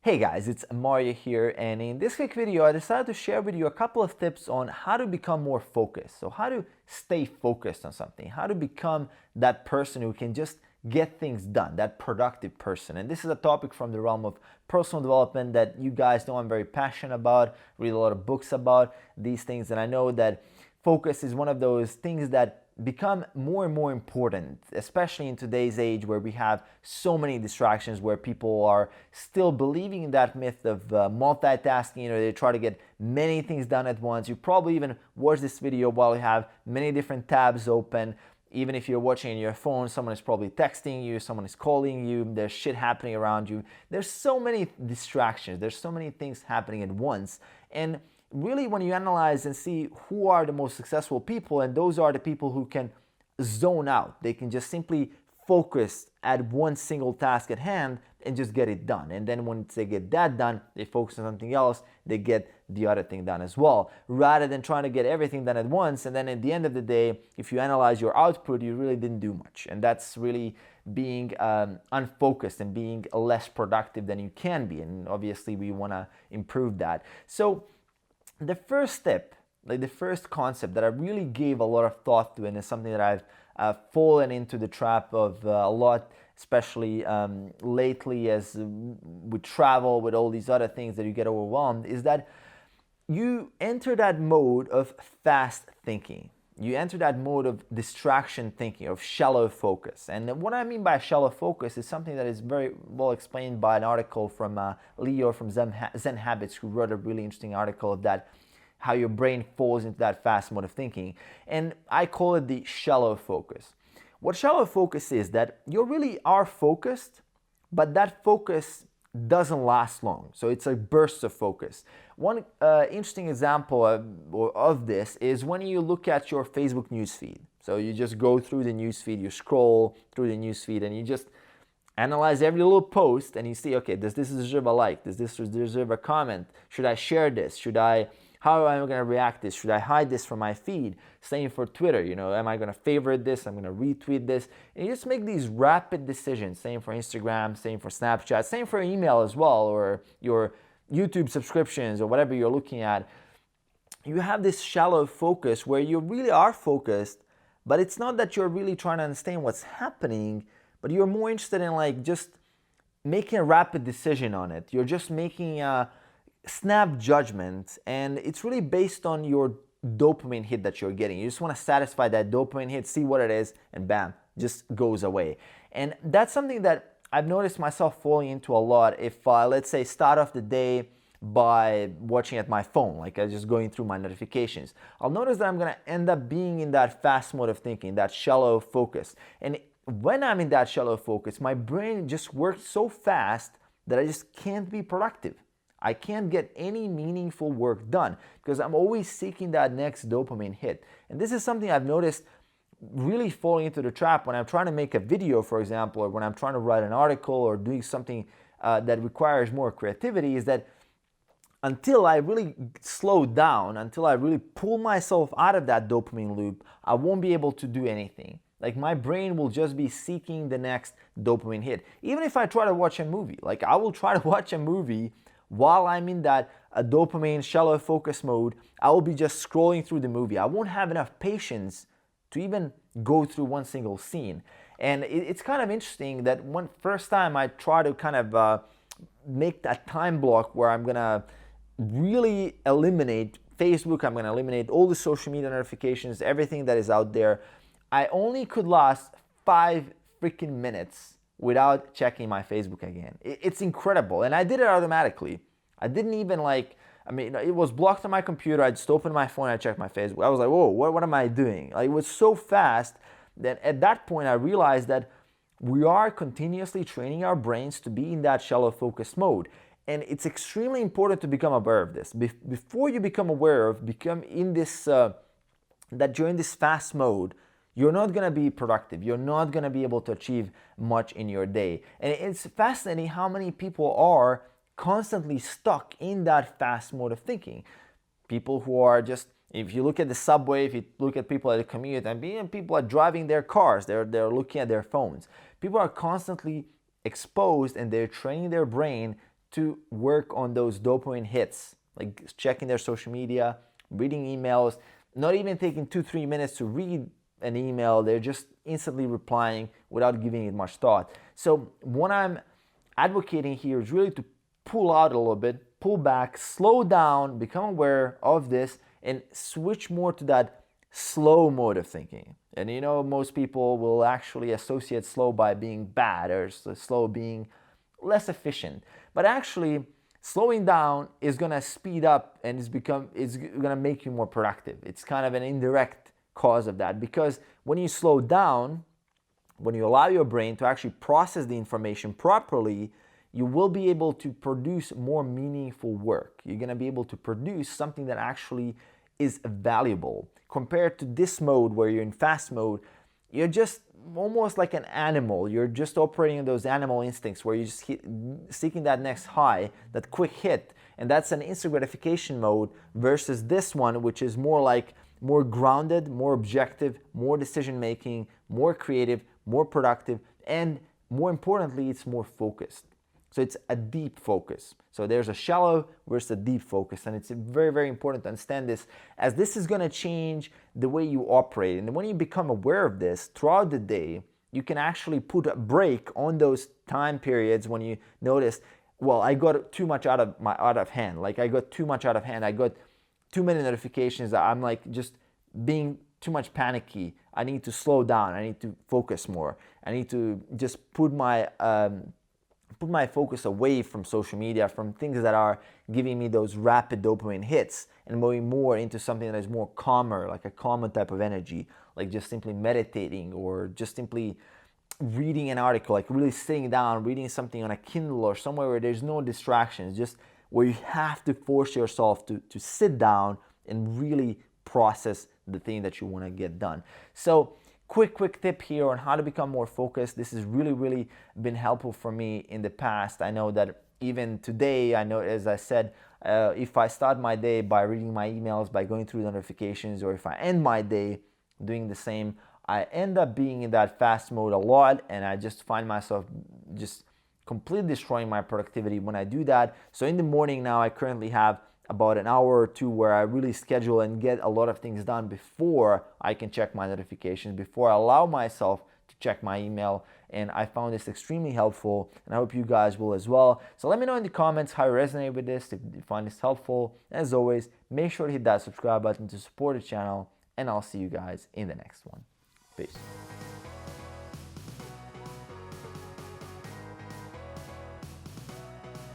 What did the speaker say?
Hey guys, it's Mario here, and in this quick video I decided to share with you a couple of tips on how to become more focused. So how to stay focused on something, how to become that person who can just get things done, that productive person. And this is a topic from the realm of personal development that you guys know I'm very passionate about, read a lot of books about these things, and I know that focus is one of those things that become more and more important, especially in today's age where we have so many distractions, where people are still believing in that myth of multitasking. They try to get many things done at once. You probably even watch this video while you have many different tabs open. Even if you're watching on your phone, someone is probably texting you, someone is calling you, there's shit happening around you. There's so many distractions, there's so many things happening at once. And really, when you analyze and see who are the most successful people, and those are the people who can zone out. They can just simply focus at one single task at hand and just get it done. And then once they get that done, they focus on something else, they get the other thing done as well, rather than trying to get everything done at once. And then at the end of the day, if you analyze your output, you really didn't do much. And that's really being unfocused and being less productive than you can be. And obviously we want to improve that. So the first step, like the first concept that I really gave a lot of thought to, and is something that I've fallen into the trap of a lot, especially lately as with travel, with all these other things that you get overwhelmed, is that you enter that mode of fast thinking. You enter that mode of distraction thinking, of shallow focus. And what I mean by shallow focus is something that is very well explained by an article from Leo from Zen Habits, who wrote a really interesting article of that, how your brain falls into that fast mode of thinking. And I call it the shallow focus. What shallow focus is, that you really are focused, but that focus doesn't last long. So it's a burst of focus. One interesting example of this is when you look at your Facebook newsfeed. So you just go through the newsfeed, you scroll through the newsfeed, and you just analyze every little post, and you see, okay, does this deserve a like? Does this deserve a comment? Should I share this? How am I going to react to this? Should I hide this from my feed? Same for Twitter, am I going to favorite this? I'm going to retweet this. And you just make these rapid decisions. Same for Instagram, same for Snapchat, same for email as well, or your YouTube subscriptions, or whatever you're looking at. You have this shallow focus where you really are focused, but it's not that you're really trying to understand what's happening, but you're more interested in just making a rapid decision on it. You're just making a snap judgment, and it's really based on your dopamine hit that you're getting. You just want to satisfy that dopamine hit, see what it is, and bam, just goes away. And that's something that I've noticed myself falling into a lot. If let's say start off the day by watching at my phone, like I just going through my notifications, I'll notice that I'm going to end up being in that fast mode of thinking, that shallow focus. And when I'm in that shallow focus, my brain just works so fast that I just can't be productive. I can't get any meaningful work done because I'm always seeking that next dopamine hit. And this is something I've noticed really falling into the trap when I'm trying to make a video, for example, or when I'm trying to write an article or doing something that requires more creativity, is that until I really slow down, until I really pull myself out of that dopamine loop, I won't be able to do anything. Like my brain will just be seeking the next dopamine hit. Even if I try to watch a movie, like I will try to watch a movie while I'm in that dopamine shallow focus mode, I will be just scrolling through the movie. I won't have enough patience to even go through one single scene. And it's kind of interesting that one first time I try to kind of make that time block where I'm gonna really eliminate Facebook, I'm gonna eliminate all the social media notifications, everything that is out there. I only could last 5 freaking minutes without checking my Facebook again. It's incredible. And I did it automatically. I didn't even it was blocked on my computer. I just opened my phone, I checked my Facebook. I was like, whoa, what am I doing? Like, it was so fast that at that point I realized that we are continuously training our brains to be in that shallow focus mode. And it's extremely important to become aware of this. Before you become aware of, become in this, that you're in this fast mode, you're not going to be productive. You're not going to be able to achieve much in your day. And it's fascinating how many people are constantly stuck in that fast mode of thinking. People who are just, if you look at the subway, if you look at people at the commute, and people are driving their cars, they're looking at their phones. People are constantly exposed, and they're training their brain to work on those dopamine hits, like checking their social media, reading emails, not even taking 2-3 minutes to read an email. They're just instantly replying without giving it much thought. So what I'm advocating here is really to pull out a little bit, pull back, slow down, become aware of this, and switch more to that slow mode of thinking. And you know, most people will actually associate slow by being bad, or slow being less efficient. But actually, slowing down is gonna speed up, and it's gonna make you more productive. It's kind of an indirect cause of that, because when you slow down, when you allow your brain to actually process the information properly, you will be able to produce more meaningful work. You're gonna be able to produce something that actually is valuable. Compared to this mode where you're in fast mode, you're just almost like an animal. You're just operating in those animal instincts where you're just seeking that next high, that quick hit. And that's an instant gratification mode versus this one, which is more grounded, more objective, more decision making, more creative, more productive, and more importantly, it's more focused. So it's a deep focus. So there's a shallow versus a deep focus. And it's very, very important to understand this, as this is gonna change the way you operate. And when you become aware of this throughout the day, you can actually put a break on those time periods when you notice, well, I got too much out of hand. Like I got too much out of hand. I got too many notifications that I'm like just being too much panicky. I need to slow down. I need to focus more. I need to just put my focus away from social media, from things that are giving me those rapid dopamine hits, and moving more into something that is more calmer, like a calmer type of energy, like just simply meditating or just simply reading an article, like really sitting down, reading something on a Kindle or somewhere where there's no distractions, just where you have to force yourself to sit down and really process the thing that you want to get done. So quick tip here on how to become more focused. This has really been helpful for me in the past. I know that even today, I know, as I said, if I start my day by reading my emails, by going through the notifications, or if I end my day doing the same, I end up being in that fast mode a lot, and I just find myself just completely destroying my productivity when I do that. So in the morning now, I currently have about an hour or two where I really schedule and get a lot of things done before I can check my notifications, before I allow myself to check my email. And I found this extremely helpful, and I hope you guys will as well. So let me know in the comments how you resonate with this, if you find this helpful. As always, make sure to hit that subscribe button to support the channel, and I'll see you guys in the next one. Peace.